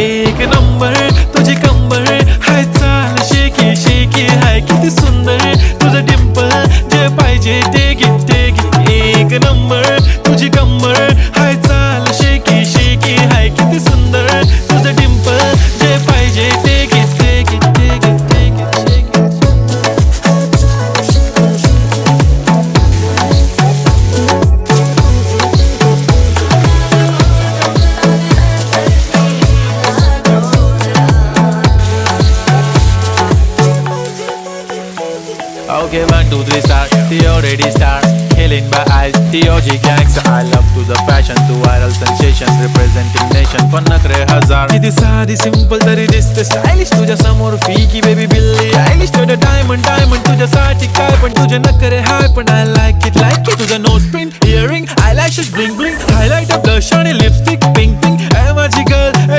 एक नंबर तुझी कंबर हाय चाल शेकी शेकी हाय किती सुंदर तुझं डिंपल जे पाहिजे ते घे एक नंबर तुझी कंबर हाय चाल शेकी शेकी हाय किती सुंदर तुझं डिंपल जे पाहिजे ते घे Okay, 1, 2, 3, start. The already start. Killing by eyes. The OG gangster. I love to the fashion, to viral sensations, representing nation. पण नखरे हजार. किती साधी सिंपल तरी दिसते स्टायलिश तुझ्या समोर फीकी बेबी बिल्ली आयलिश तुझं डायमंड डायमंड तुझ्यासाठी काय पण तुझे नखरे हाय पण I like it तुझं nose pin earring eyelashes bling bling highlight blush आणि लिपस्टिक पिंक पिंक माझी गर्ल